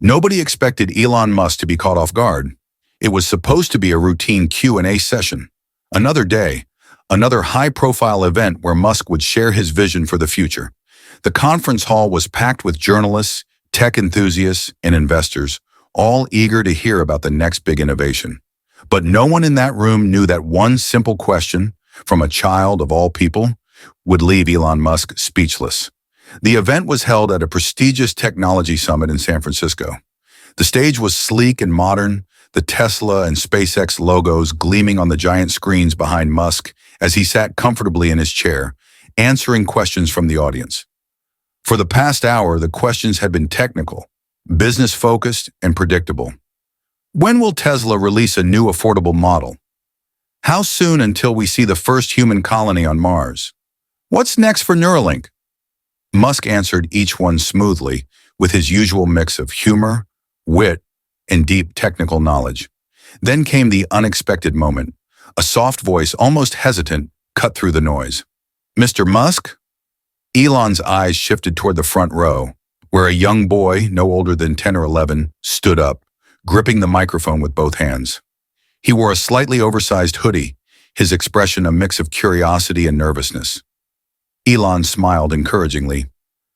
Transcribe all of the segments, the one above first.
Nobody expected Elon Musk to be caught off guard. It was supposed to be a routine Q&A session. Another day, another high-profile event where Musk would share his vision for the future. The conference hall was packed with journalists, tech enthusiasts, and investors, all eager to hear about the next big innovation. But no one in that room knew that one simple question, from a child of all people, would leave Elon Musk speechless. The event was held at a prestigious technology summit in San Francisco. The stage was sleek and modern, the Tesla and SpaceX logos gleaming on the giant screens behind Musk as he sat comfortably in his chair, answering questions from the audience. For the past hour, the questions had been technical, business-focused, and predictable. When will Tesla release a new affordable model? How soon until we see the first human colony on Mars? What's next for Neuralink? Musk answered each one smoothly with his usual mix of humor, wit, and deep technical knowledge. Then came the unexpected moment. A soft voice, almost hesitant, cut through the noise. "Mr. Musk?" Elon's eyes shifted toward the front row, where a young boy, no older than 10 or 11, stood up, gripping the microphone with both hands. He wore a slightly oversized hoodie, his expression a mix of curiosity and nervousness. Elon smiled encouragingly.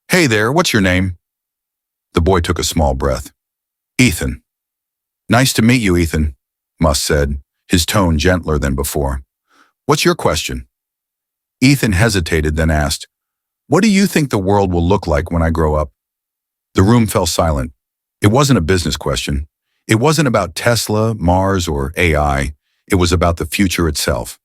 "Hey there, what's your name?" The boy took a small breath. "Ethan." "Nice to meet you, Ethan," Musk said, his tone gentler than before. "What's your question?" Ethan hesitated, then asked, "What do you think the world will look like when I grow up?" The room fell silent. It wasn't a business question. It wasn't about Tesla, Mars, or AI. It was about the future itself.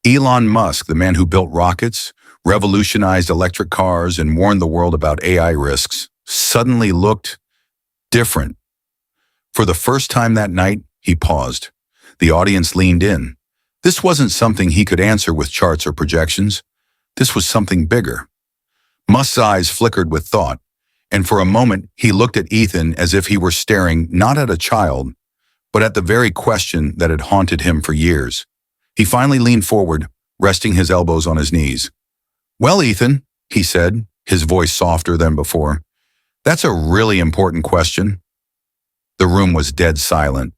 Elon Musk, the man who built rockets, revolutionized electric cars, and warned the world about AI risks, suddenly looked different. For the first time that night, he paused. The audience leaned in. This wasn't something he could answer with charts or projections. This was something bigger. Musk's eyes flickered with thought, and for a moment he looked at Ethan as if he were staring not at a child, but at the very question that had haunted him for years. He finally leaned forward, resting his elbows on his knees. "Well, Ethan," he said, his voice softer than before, "that's a really important question." The room was dead silent.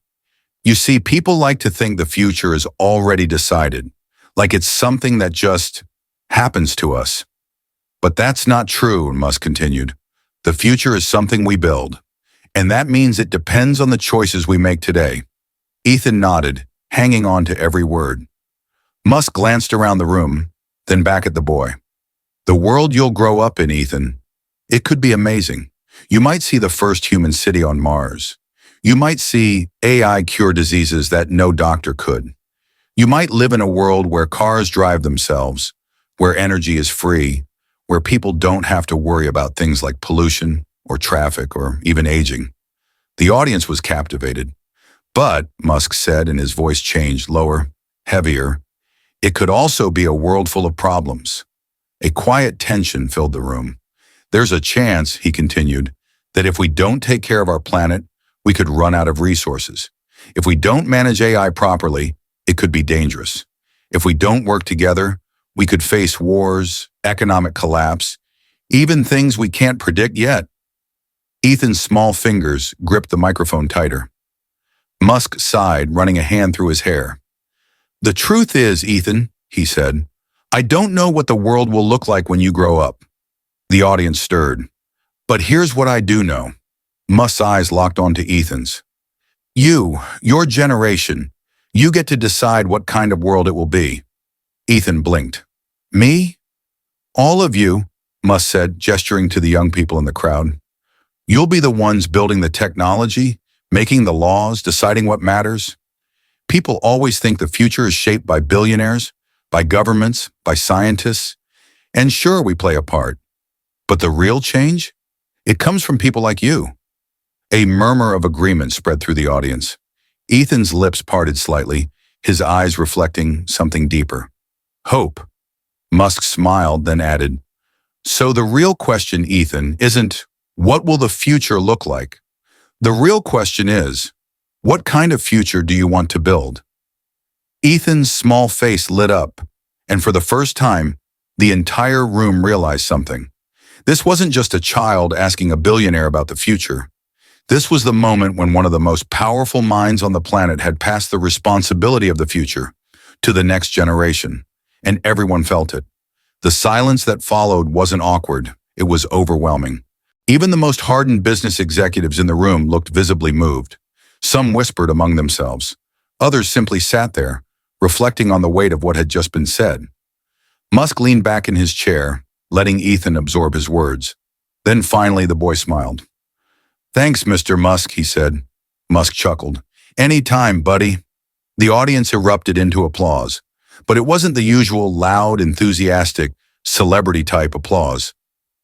You see, people like to think the future is already decided, like it's something that just happens to us. But that's not true, Musk continued. The future is something we build, and that means it depends on the choices we make today. Ethan nodded, hanging on to every word. Musk glanced around the room, then back at the boy. "The world you'll grow up in, Ethan, it could be amazing. You might see the first human city on Mars. You might see AI cure diseases that no doctor could. You might live in a world where cars drive themselves, where energy is free, where people don't have to worry about things like pollution or traffic or even aging." The audience was captivated. "But," Musk said, and his voice changed, lower, heavier, "it could also be a world full of problems." A quiet tension filled the room. "There's a chance," he continued, "that if we don't take care of our planet, we could run out of resources. If we don't manage AI properly, it could be dangerous. If we don't work together, we could face wars, economic collapse, even things we can't predict yet." Ethan's small fingers gripped the microphone tighter. Musk sighed, running a hand through his hair. "The truth is, Ethan," he said, "I don't know what the world will look like when you grow up." The audience stirred. "But here's what I do know." Musk's eyes locked onto Ethan's. Your generation, you get to decide what kind of world it will be." Ethan blinked. "Me?" "All of you," Musk said, gesturing to the young people in the crowd. "You'll be the ones building the technology, making the laws, deciding what matters. People always think the future is shaped by billionaires, by governments, by scientists, and sure, we play a part. But the real change? It comes from people like you." A murmur of agreement spread through the audience. Ethan's lips parted slightly, his eyes reflecting something deeper. "Hope." Musk smiled, then added, "So the real question, Ethan, isn't, what will the future look like? The real question is, what kind of future do you want to build?" Ethan's small face lit up, and for the first time, the entire room realized something. This wasn't just a child asking a billionaire about the future. This was the moment when one of the most powerful minds on the planet had passed the responsibility of the future to the next generation, and everyone felt it. The silence that followed wasn't awkward, it was overwhelming. Even the most hardened business executives in the room looked visibly moved. Some whispered among themselves. Others simply sat there, reflecting on the weight of what had just been said. Musk leaned back in his chair, letting Ethan absorb his words. Then finally the boy smiled. "Thanks, Mr. Musk," he said. Musk chuckled. "Any time, buddy." The audience erupted into applause, but it wasn't the usual loud, enthusiastic, celebrity-type applause.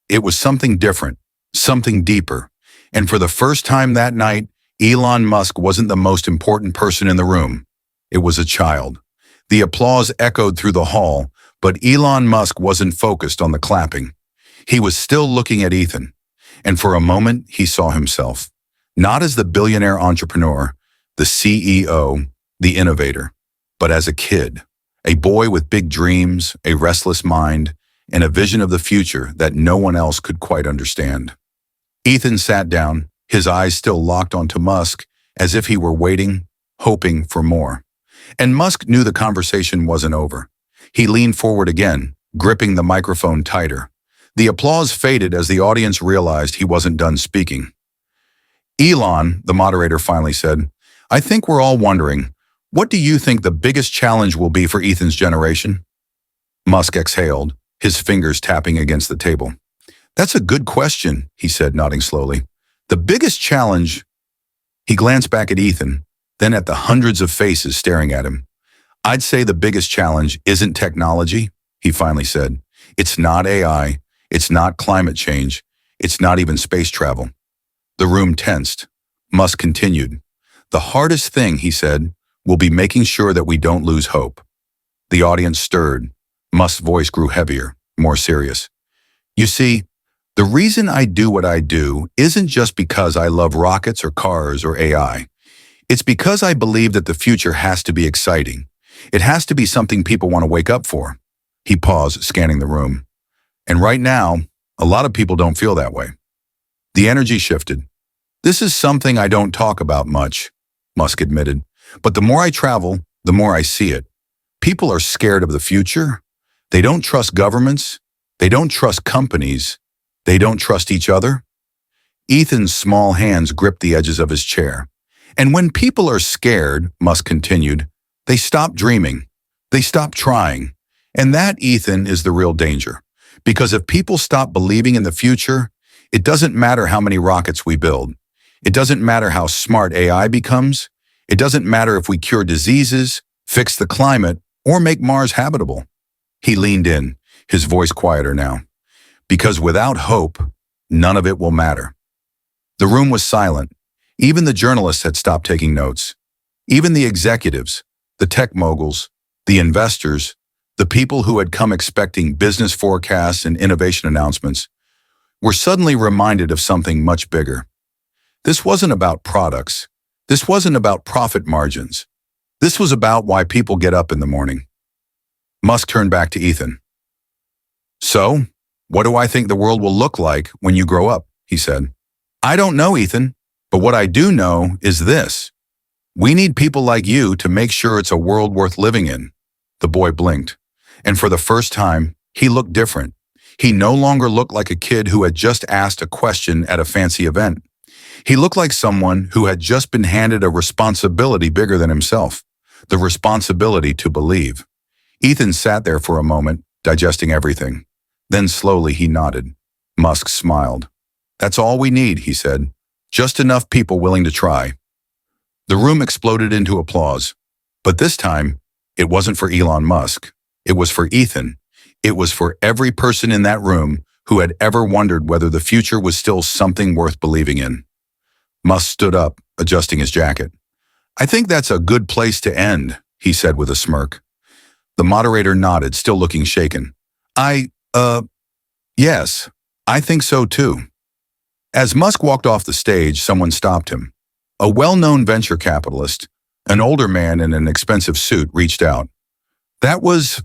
It was something different, something deeper, and for the first time that night, Elon Musk wasn't the most important person in the room. It was a child. The applause echoed through the hall, but Elon Musk wasn't focused on the clapping. He was still looking at Ethan, and for a moment he saw himself, not as the billionaire entrepreneur, the CEO, the innovator, but as a kid, a boy with big dreams, a restless mind, and a vision of the future that no one else could quite understand. Ethan sat down, his eyes still locked onto Musk, as if he were waiting, hoping for more. And Musk knew the conversation wasn't over. He leaned forward again, gripping the microphone tighter. The applause faded as the audience realized he wasn't done speaking. "Elon," the moderator finally said, "I think we're all wondering, what do you think the biggest challenge will be for Ethan's generation?" Musk exhaled, his fingers tapping against the table. "That's a good question," he said, nodding slowly. "The biggest challenge—" He glanced back at Ethan, then at the hundreds of faces staring at him. "I'd say the biggest challenge isn't technology," he finally said. "It's not AI. It's not climate change. It's not even space travel." The room tensed. Musk continued. "The hardest thing," he said, "will be making sure that we don't lose hope." The audience stirred. Musk's voice grew heavier, more serious. "You see, the reason I do what I do isn't just because I love rockets or cars or AI. It's because I believe that the future has to be exciting. It has to be something people want to wake up for." He paused, scanning the room. "And right now, a lot of people don't feel that way." The energy shifted. "This is something I don't talk about much," Musk admitted. "But the more I travel, the more I see it. People are scared of the future. They don't trust governments. They don't trust companies. They don't trust each other." Ethan's small hands gripped the edges of his chair. "And when people are scared," Musk continued, "they stop dreaming. They stop trying. And that, Ethan, is the real danger. Because if people stop believing in the future, it doesn't matter how many rockets we build. It doesn't matter how smart AI becomes. It doesn't matter if we cure diseases, fix the climate, or make Mars habitable." He leaned in, his voice quieter now. "Because without hope, none of it will matter." The room was silent. Even the journalists had stopped taking notes. Even the executives, the tech moguls, the investors, the people who had come expecting business forecasts and innovation announcements, were suddenly reminded of something much bigger. This wasn't about products. This wasn't about profit margins. This was about why people get up in the morning. Musk turned back to Ethan. "So, what do I think the world will look like when you grow up?" he said. "I don't know, Ethan, but what I do know is this. We need people like you to make sure it's a world worth living in." The boy blinked, and for the first time, he looked different. He no longer looked like a kid who had just asked a question at a fancy event. He looked like someone who had just been handed a responsibility bigger than himself, the responsibility to believe. Ethan sat there for a moment, digesting everything. Then slowly he nodded. Musk smiled. "That's all we need," he said. "Just enough people willing to try." The room exploded into applause. But this time, it wasn't for Elon Musk. It was for Ethan. It was for every person in that room who had ever wondered whether the future was still something worth believing in. Musk stood up, adjusting his jacket. "I think that's a good place to end," he said with a smirk. The moderator nodded, still looking shaken. Yes, I think so too." As Musk walked off the stage, someone stopped him. A well-known venture capitalist, an older man in an expensive suit, reached out. "That was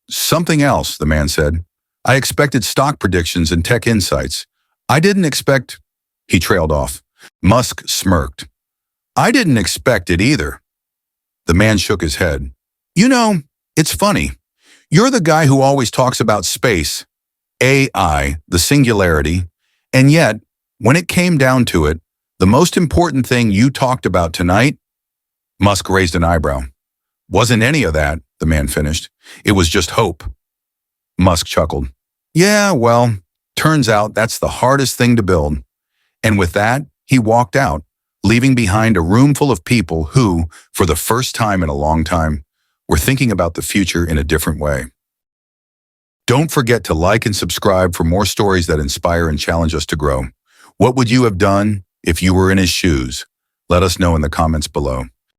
something else," the man said. "I expected stock predictions and tech insights. I didn't expect—" He trailed off. Musk smirked. I didn't expect it either. The man shook his head. You know, it's funny. You're the guy who always talks about space, AI, the singularity, and yet, when it came down to it, the most important thing you talked about tonight? Musk raised an eyebrow. Wasn't any of that, the man finished. It was just hope. Musk chuckled. Yeah, well, turns out that's the hardest thing to build. And with that, he walked out, leaving behind a room full of people who, for the first time in a long time, were thinking about the future in a different way. Don't forget to like and subscribe for more stories that inspire and challenge us to grow. What would you have done if you were in his shoes? Let us know in the comments below.